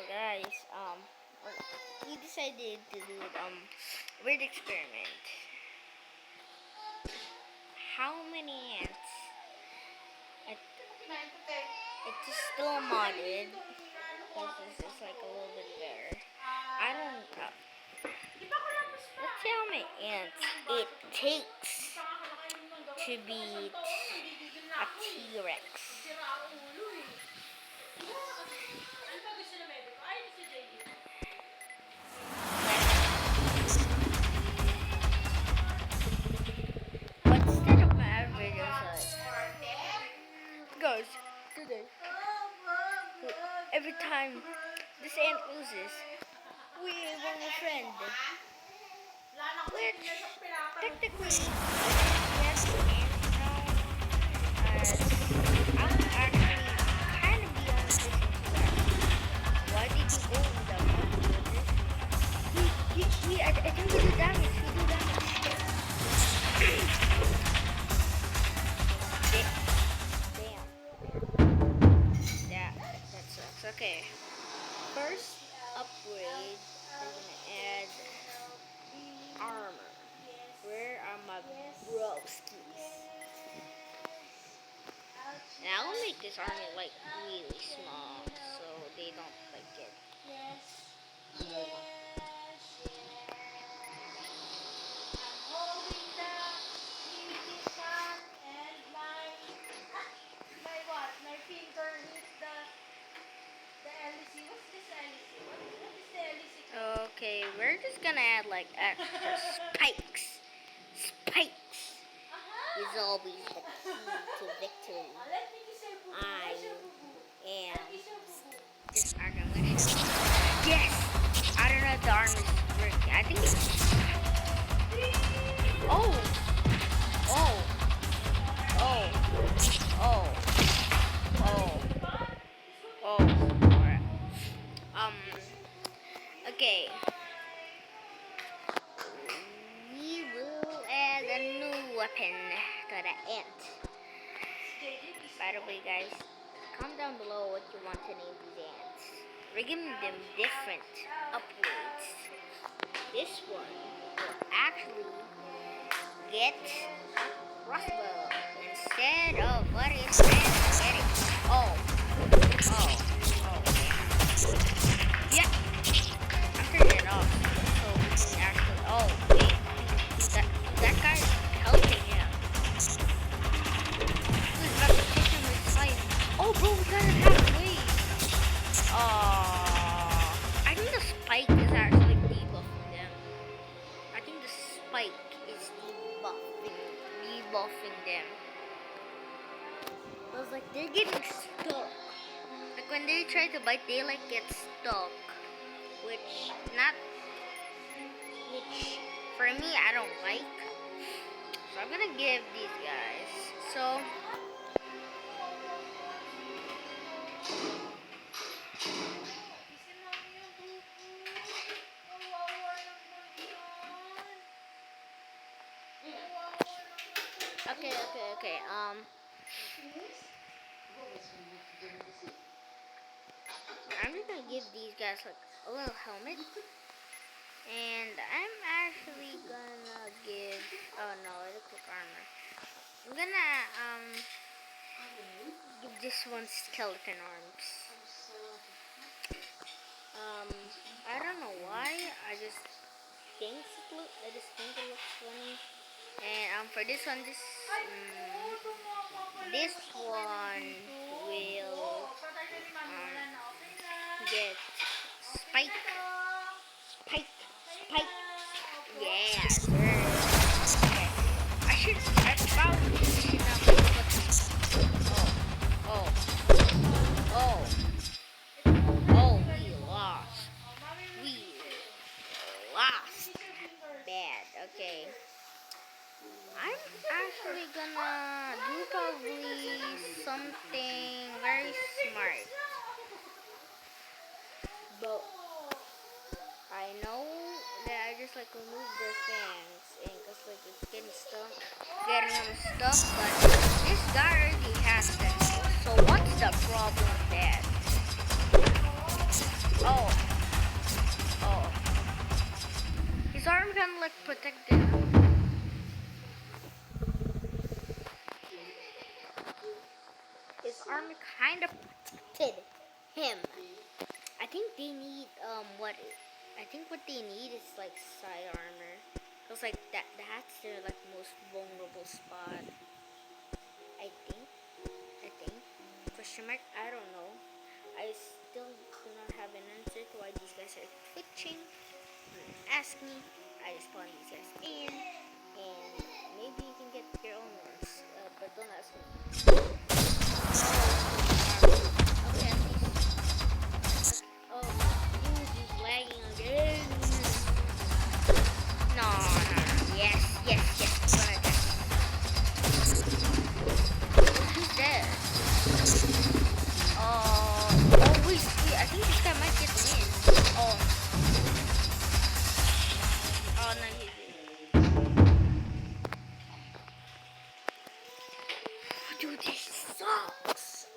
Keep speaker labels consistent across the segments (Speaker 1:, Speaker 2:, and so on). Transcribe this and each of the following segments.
Speaker 1: guys, we decided to do weird experiment. How many ants? It, it is still modded. This is like a little bit better. I don't know. Let's see how many ants it takes to beat a T-Rex. But instead of my average size, guys, today, every time this ant loses, we won a friend. Which, technically, yes, ants now, I'm actually kind of beyond listening to that. Why did you go without me? I think we do damage. We do damage. Damn. That sucks. Okay. First upgrade, we're gonna add armor. Where are my broskies? Now I'll make this army like really small so they don't like get. Okay, we're just gonna add like extra spikes. Spikes is always the key to victory. I am this armor. Yes! I don't know if the armor is working. I think it's. Oh! Oh! Oh! Oh! Oh! Oh! Alright. Okay. We will add a new weapon to the ant. By the way, guys, comment down below what you want to name these ants. We're giving them different upgrades. This one will actually get a crossbow instead of what it's getting. Oh. Oh. Oh. Yeah. I'm turning it off. So we can actually. Oh, wait. That guy's helping him. He's about to take him with fire. Oh, bro, we got it halfway. I think the spike is actually debuffing them. I think the spike is debuffing them. I was like, they're getting stuck. Like when they try to bite, they like get stuck. Which for me I don't like. So I'm gonna give these guys. So okay. I'm just gonna give these guys like a little helmet. And I'm actually gonna give, oh no, it's quick armor. I'm gonna give this one skeleton arms. I don't know why. I just think it looks funny. And for this one, this one will get spike. Yeah, sir. Okay. I probably should not put. Oh, we lost. Bad. Okay. I'm actually gonna do probably something very smart. But I know that I just like remove their fangs and cause like it's getting them stuck, but this guy already has them. So what's the problem with that? Oh, protect them. His armor kind of protected him. I think they need I think what they need is like side armor. Cause like that's their like most vulnerable spot. I think. Question mark? I don't know. I still do not have an answer to why these guys are twitching. Ask me. I just spawn these guys in, and maybe you can get your own ones. But don't ask me. Okay, at least. Oh, he's lagging again. No. Yes. I'm gonna attack. Who's dead? Wait, I think this guy might get the win. No, he did. Dude, this sucks.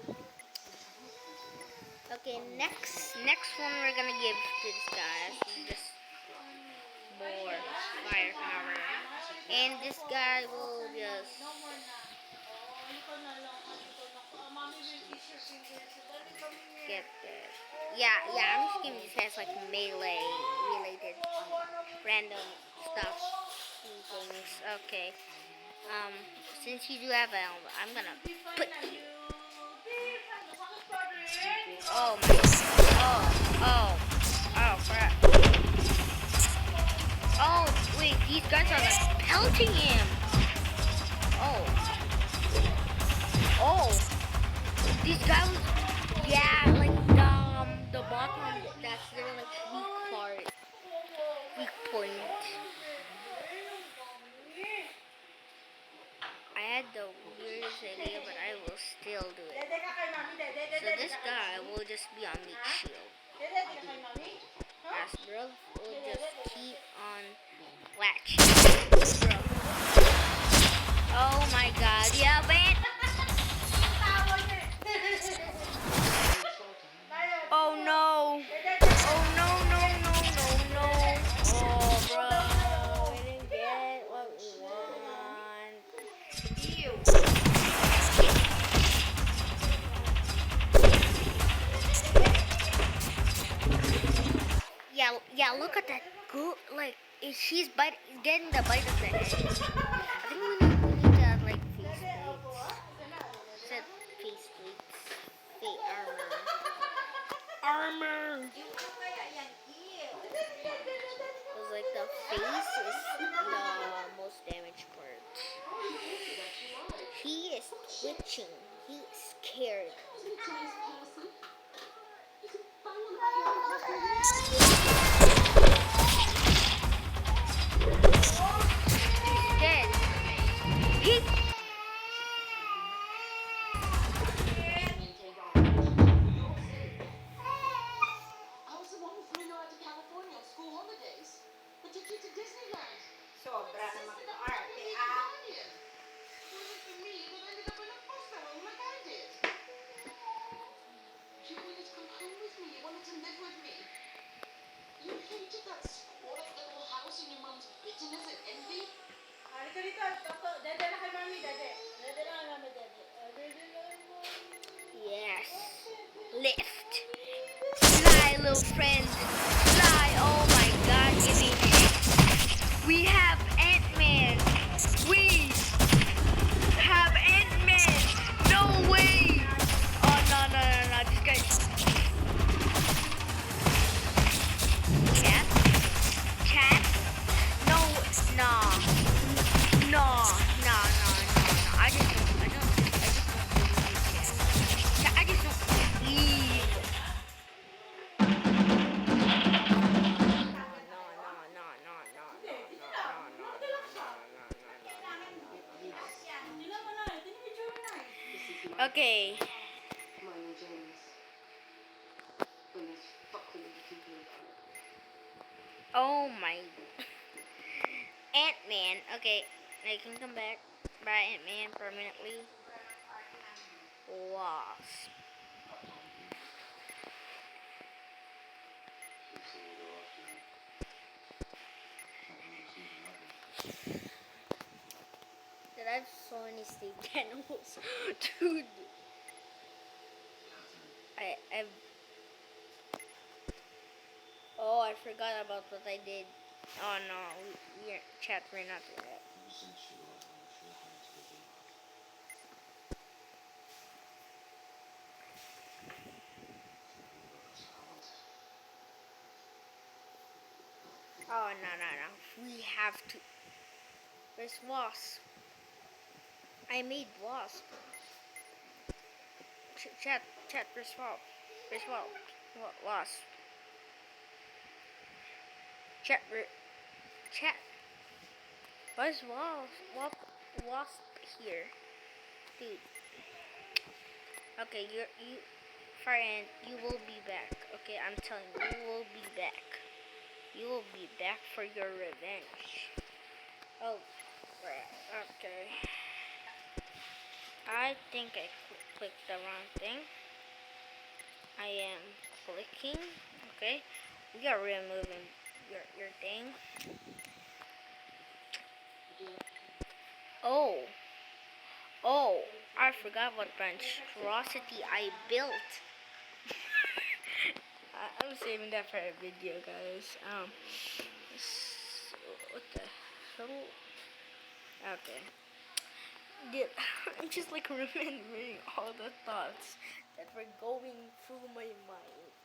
Speaker 1: Okay, next one we're gonna give to this guy. Just more firepower. And this guy will just get that. Yeah, I'm just giving these guys like melee related random stuff and things. Okay. Since you do have an elbow, I'm gonna put you. Oh my. Oh crap. Oh wait, these guys are like pelting him. Oh, these guys. Yeah, like the bottom. That's their like weak point. I had the weirdest idea, but I will still do it. So this guy will just be on meat shield. As bro will just keep on latching. Bro. Oh my god, yeah, man. Oh no. Oh, bro. We didn't get what we want. Yeah, look at that. Good, like, she's getting the bite of the head. I think we need to add, like, face plates. Set face plates. Fate armor. Because, like, the face is the most damaged part. He is twitching. He is scared. Dead. Yes. Lift. Fly, little friend. Fly. Oh my god, give me that. We have Ant-Man. We have Ant-Man. No way. Oh, no. This guy. Cat? No. I just don't believe Cat. I just don't believe. Okay. Oh my. Ant-Man. Okay. Now you can come back. Bye, Ant-Man, permanently. Wasp. any stage animals. Dude. I've... Oh, I forgot about what I did. Oh no, we're chat, we're not doing that. Oh no. We have to. Where's Wasp? I made Wasp. Chat, where's Wasp? Where's Wasp? Chat, chat. Where's Wasp here? Dude. Okay, you friend, you will be back. Okay, I'm telling you, you will be back. You will be back for your revenge. Oh, right. Okay. I think I clicked the wrong thing. I am clicking. Okay. We are removing your thing. Oh, I forgot what monstrosity I built. I'm saving that for a video, guys. What the hell? Okay. Dude, I'm just like remembering all the thoughts that were going through my mind.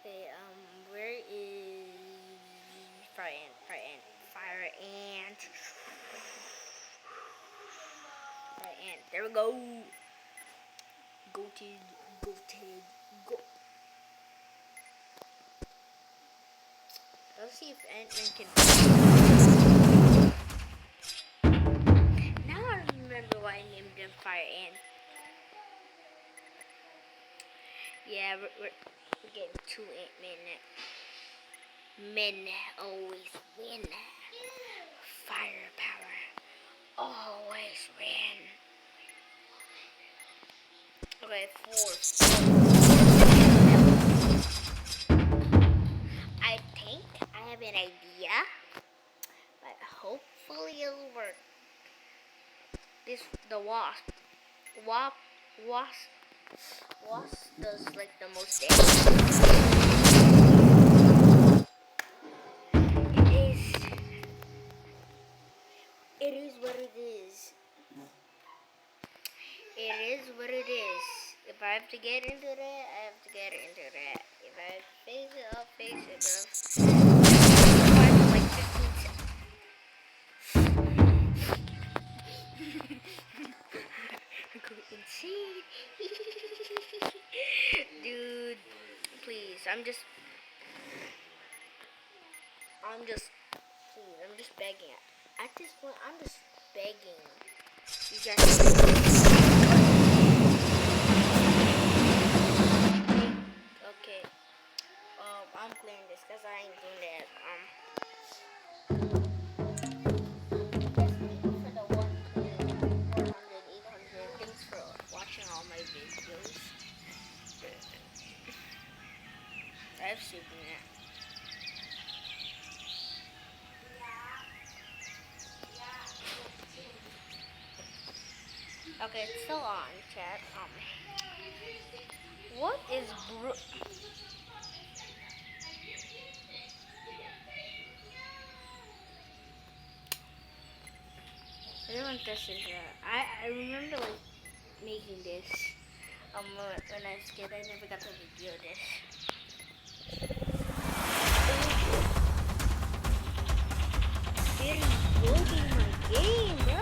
Speaker 1: Okay, where is fire ant? Fire ant. There we go. Goated. Go. Let's see if Ant-Man can. Now I remember why I named him Fire Ant. Yeah, we're getting 2 Ant-Men now. Men always win. Firepower always win. Okay, 4. I think I have an idea, but hopefully it'll work. The wasp does like the most damage. It is what it is. It is what it is. If I have to get into that, I have to get into that. If I have to face it, I'll face it, bro. Like 15 Go insane. Dude, please, I'm just begging. At this point, I'm just begging. You guys. Okay. I'm clearing this because I ain't doing that. For the 1, 400, 800. Thanks for watching all my videos. I've seen that. Okay, it's still on, chat. What is I don't want this is I remember like making this when I was a kid. I never got to video this. It's building my game, bro.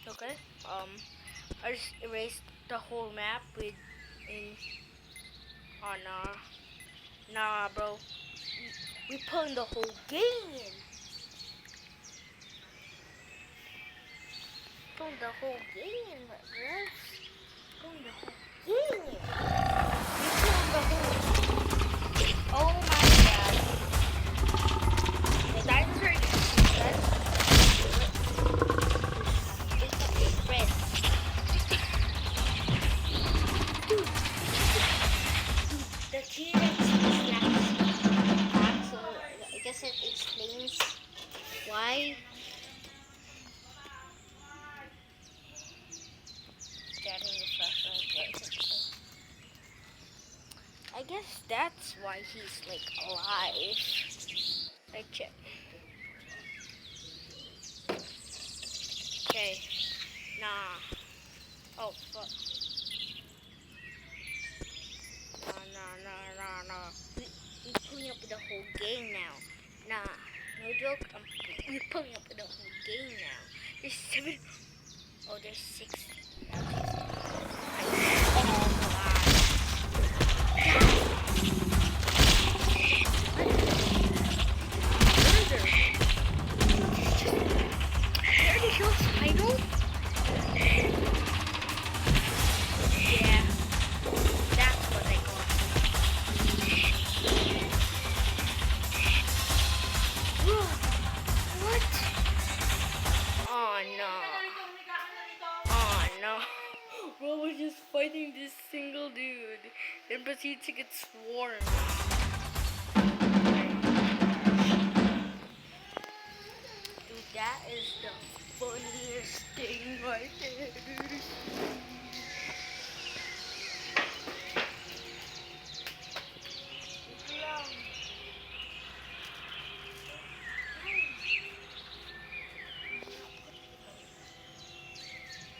Speaker 1: Okay. I just erased the whole map oh nah, bro. We pulling the whole game. Pulling the whole game, bro. Pulling the whole game. We pulling the whole. Oh my god. The dinosaur is red. guess it explains why getting the flashlight. I guess that's why he's like alive. Like check. Okay. Nah. Oh fuck. Nah. We're pulling up with the whole gang now. Nah. No joke. We're pulling up with the whole gang now. There's 7. Oh, there's 6. Bro was just fighting this single dude and proceeds to get swarmed. Dude, that is the funniest thing right there, dude.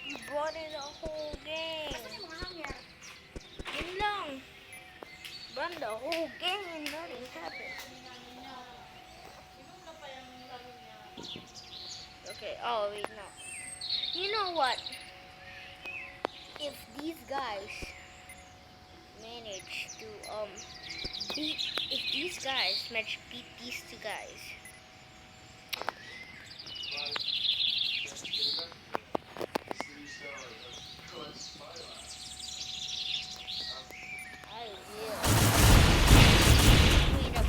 Speaker 1: You brought in a whole gang. You know, run the whole gang and nothing happened. Okay, oh wait, no. You know what? If these guys manage to if these guys manage to beat these 2 guys, I will clean up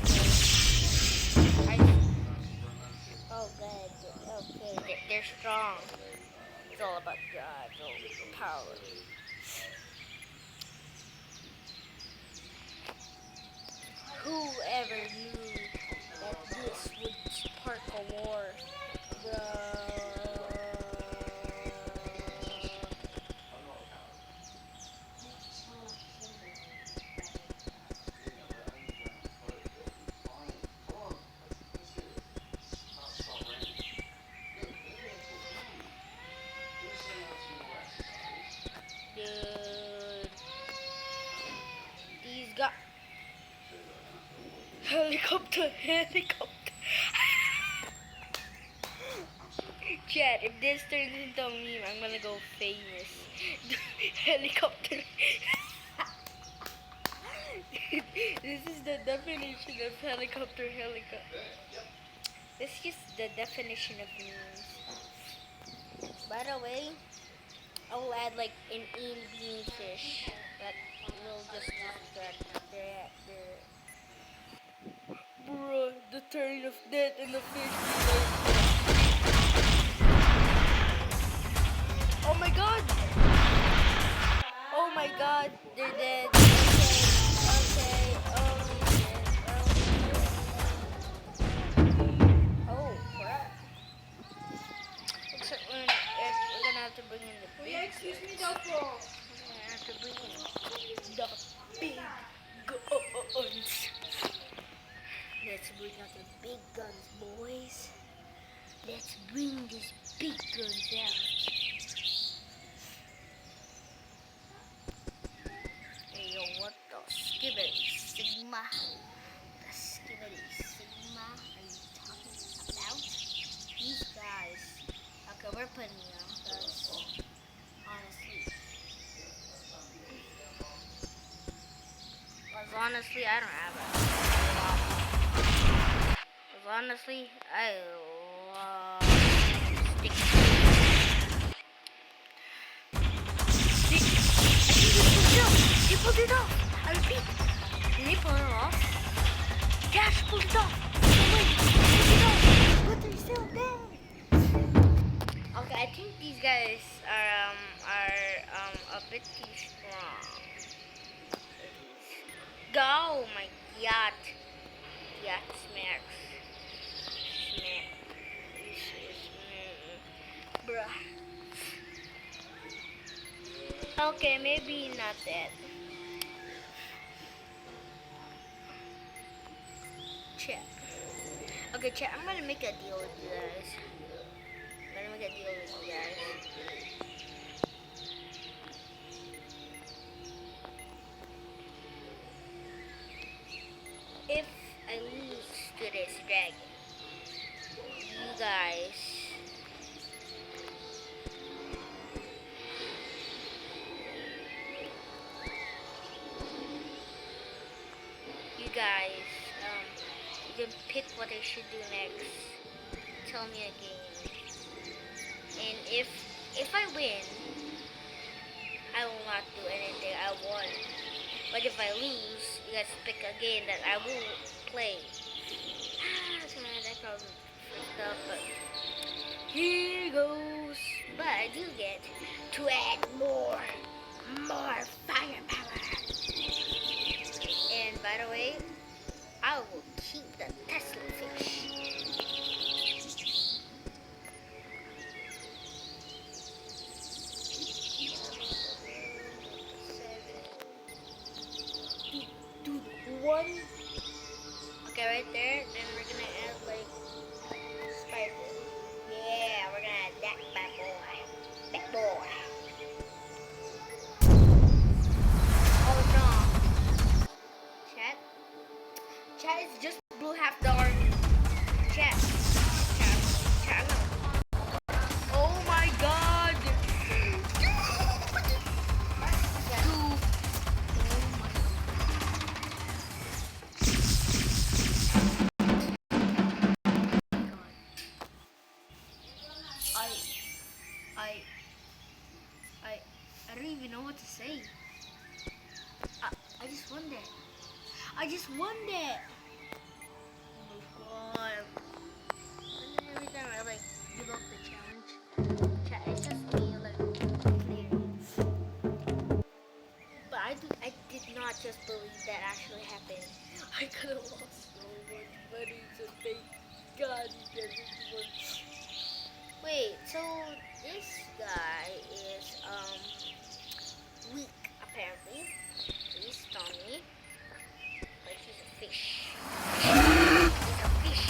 Speaker 1: oh good, okay, they're strong. It's all about God's power. Whoever knew that this would spark a war? Dude, these guys. Helicopter. Chat, if this turns into a meme, I'm gonna go famous. Helicopter. This is the definition of helicopter. This is just the definition of memes. By the way, I'll add like an bean fish that will just distract their Bruh, the turn of death in the fish. Oh my god! Oh my god, they're dead. Okay. Oh crap. Looks like we're gonna have to bring in the big guns. Excuse me, We're gonna have to bring in the big guns. Let's bring out the big guns, boys. Let's bring these big guns out. Hey, yo, what the skibbity sigma? The skibbity sigma are you talking about? These guys. Okay, we're putting you on, because honestly, I don't have it. Honestly, I love stick. He pulled it off. I repeat. Did he pull it off? Dash pulled it off. Wait, pulled it off. But they're still dead. Okay, I think these guys are a bit too strong. Go, my yacht. Yacht smacks. man. Bruh. Okay, maybe not that. Chat. Okay, chat, I'm gonna make a deal with you guys. I'm gonna make a deal with you guys. If I lose to this dragon, you guys you can pick what I should do next. Tell me a game. And if I win, I will not do anything. I won. But if I lose, you guys pick a game that I will play. So that probably freaked up, but here goes. But I do get to add more firepower. And by the way, I will keep the Tesla fish. One. Okay, right there. Then we're gonna add like spider. Yeah, we're gonna add that bad boy. That boy. Oh no. Chat. Chat is just blue half the army. Chat. Chat. Oh my god. I don't even know what to say. I just won that. I just won that. Oh my god. And then every time I like give up the challenge, it's just me like clearing. But I did not just believe that actually happened. I could have lost so much money, so thank God you guys won. Wait, so this guy is weak apparently. He's Tommy, but he's a fish. He's a fish.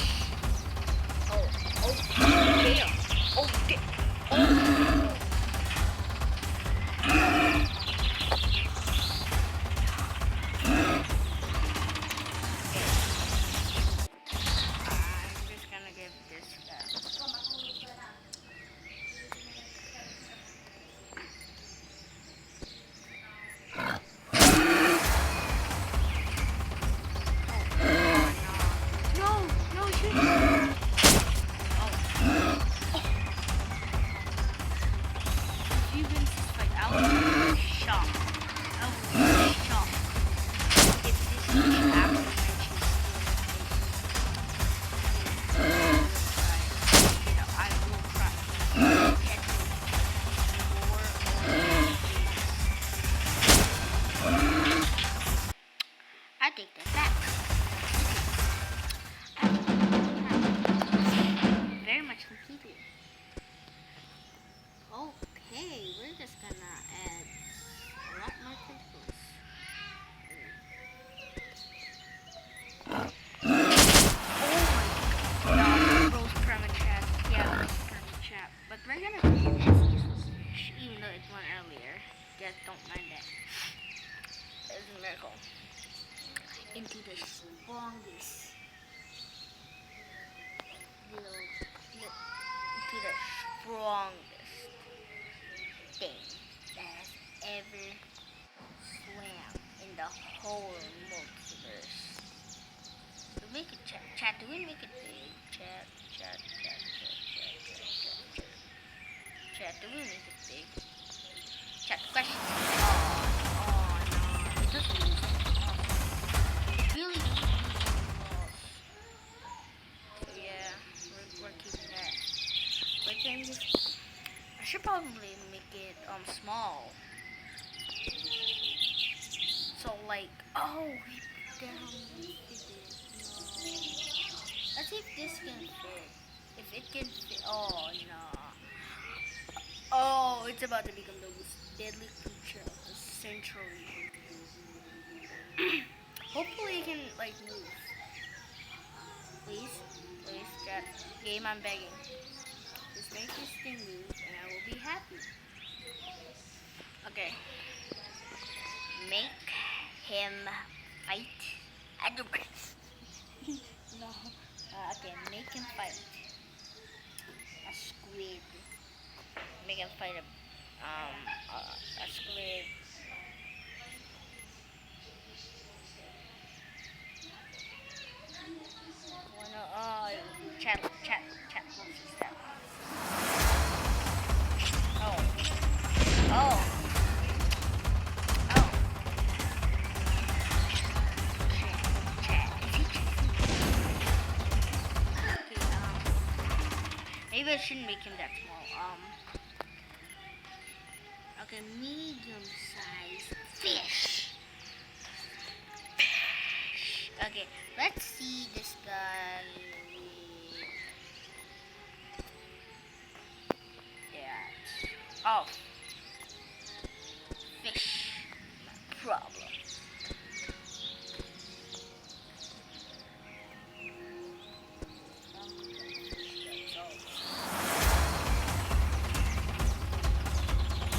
Speaker 1: Damn. I'm just gonna give this guy. I take that back. Very much completed. Okay, we're just gonna add a lot more tentacles. Oh my god, roast perma chat. Yeah, roast perma chat. But we're gonna do this useless fish, even though it won earlier. Just don't mind that. It's a miracle. Into the strongest thing that has ever swam in the whole multiverse. Do we make it chat? Do we make it big? Chat. Chat, do we make it big? Chat, question. Oh no. It doesn't use it. Really doesn't use it. So yeah, we're keeping that. But then I should probably make it small. So like, oh, damn, we did it. No. Let's see if this can fit. If it can fit. Oh no. Oh, it's about to become the most deadly creature of the century. Hopefully it can like move. Please, please, chat. Game, I'm begging. Just make this thing move and I will be happy. Okay. Make him fight. No. Okay, make him fight a squid. Make him fight a squid. Wanna chat. Oh. Oh. Oh. Chat. Okay, maybe I shouldn't make him that small. Okay, medium-sized fish. Okay, let's see this guy. Yeah. Oh, fish. No problem.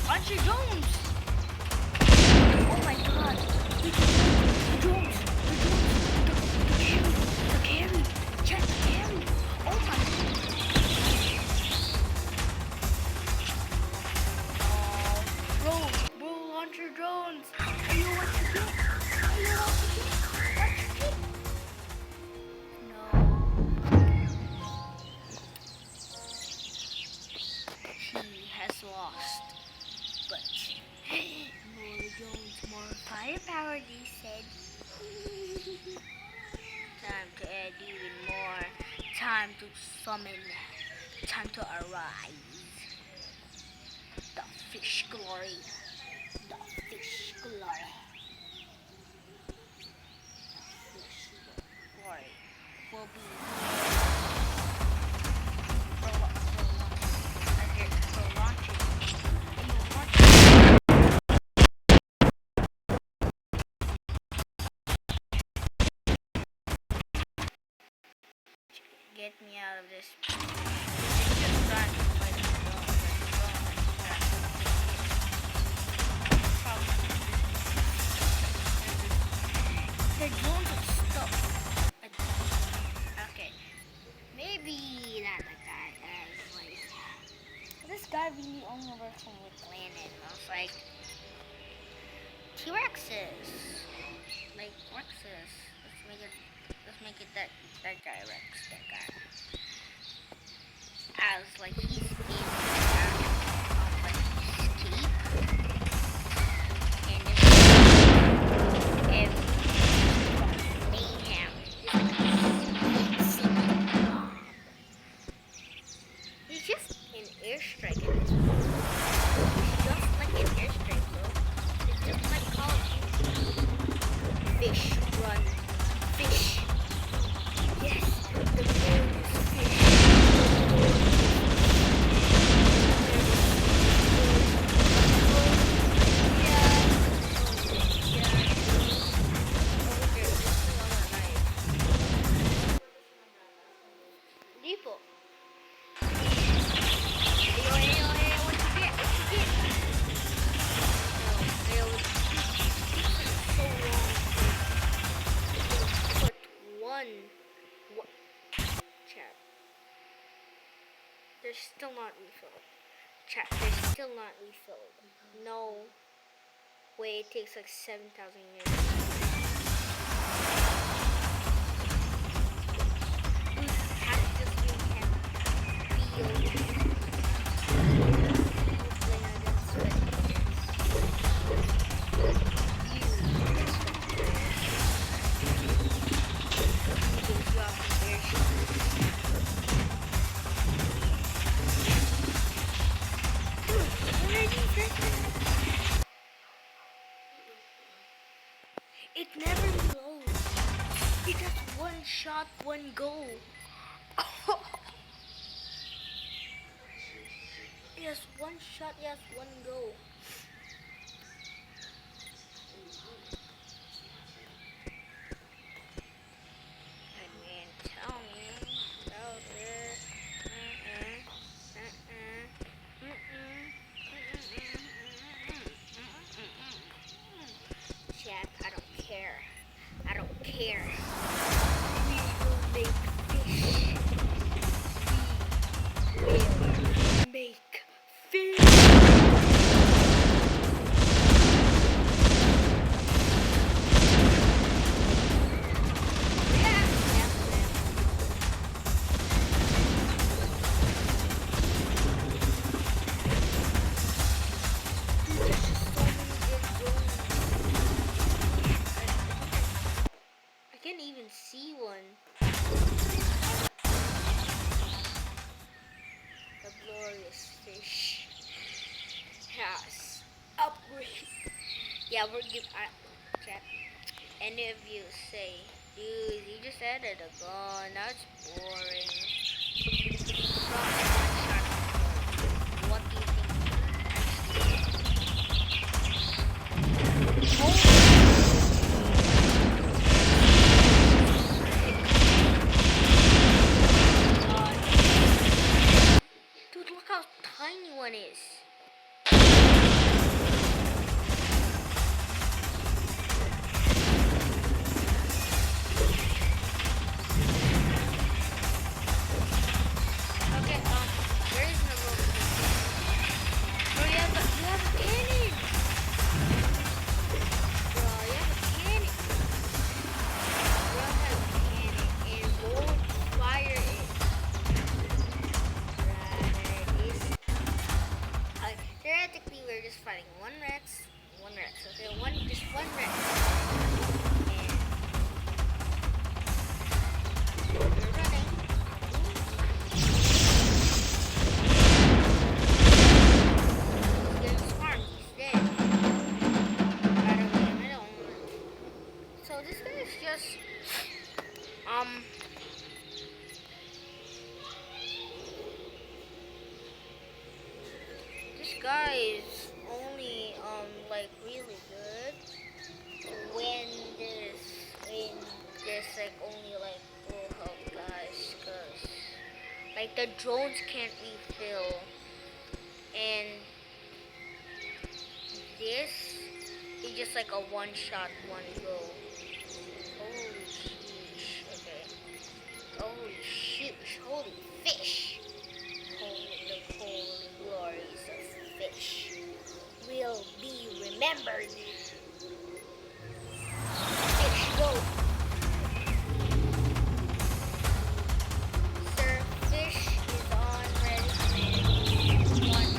Speaker 1: Archie Jones! Oh my god! The Jones! The carry! Check the carry! Oh my god! Bro, Archie Jones! Are you what to get? Are you what to get? What to get? No. He has lost. But more Jones, more firepower, they said. Time to add even more. Time to summon. Time to arise. The fish glory. The fish glory. The fish glory will be for launching. Get me out of this. Just run. The drones are stuck. Okay. Maybe not like that. This guy really only works on with land animals. Like T-Rexes. Like Rexes. Let's make it that guy Rex. That guy. I was like, he's in escape. And if mayhem. He's just an airstrike at this point. It's just like an airstrike, bro. It's just like Call of Duty. Fish run. Fish. Yes, the bird is fish. Depot. Chat. They're still not refilled. Chat, they're still not refilled. No way, it takes like 7,000 years. It never reloads. It has one shot, one goal. Yes, one shot, yes, one go. I mean, tell me about it. Chat, I don't care. I don't care. We will make fish. We will make fish. I can't even see one. A glorious fish. Yes. Upgrade. Yeah, we're giving. Chat. Any of you say, dude, you just added a gun. That's boring. What do you think? Dude, look how tiny one is. Okay, there is no room. Bro, you have a cannon. Bro, you have a cannon. Bro, have a cannon and won't fire it. Theoretically, we're just fighting one Rex. Okay, just one Rex. And we're running. He's getting swarmed. He's dead. By the way, I don't. So this guy is just This guy is only like really good when there's like only like full health guys, cause like the drones can't refill, and this is just like a one shot, one go. Holy sheesh! Okay. Holy sheesh! Holy fish! The holy glories of fish will be remembered. Fish, go! Sir, fish is on ready. One.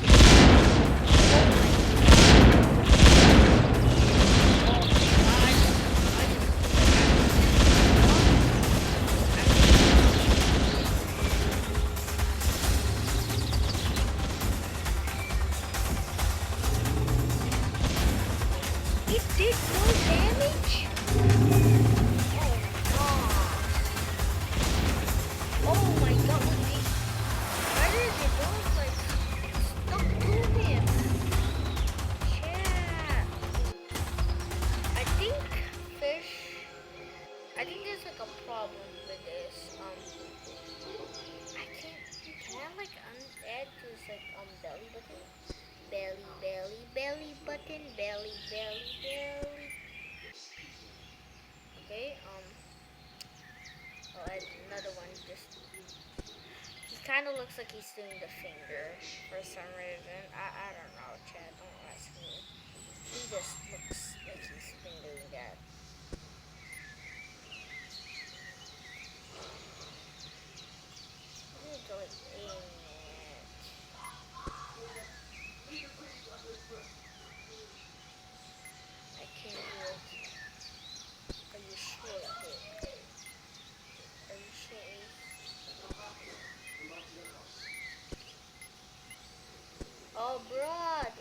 Speaker 1: It did no damage? Oh my god, why did the dogs like stuck to him? Yeah. Fish, I think there's like a problem with this. Can I like add to this like belly button? Belly button, belly. Okay, I'll add another one. He kind of looks like he's doing the finger for some reason. I don't know, Chad. Don't ask me. He just looks like he's been doing that. I need to like aim it. I can't do it. Are you sure? Are you sure? Oh, broad.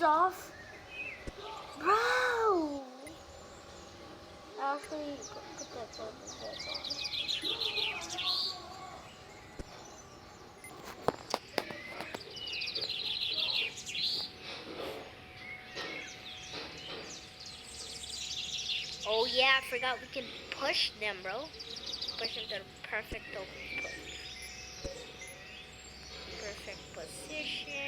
Speaker 1: heads off. Bro! Actually, put that heads on. Oh yeah, I forgot we can push them, bro. Push them to the perfect position.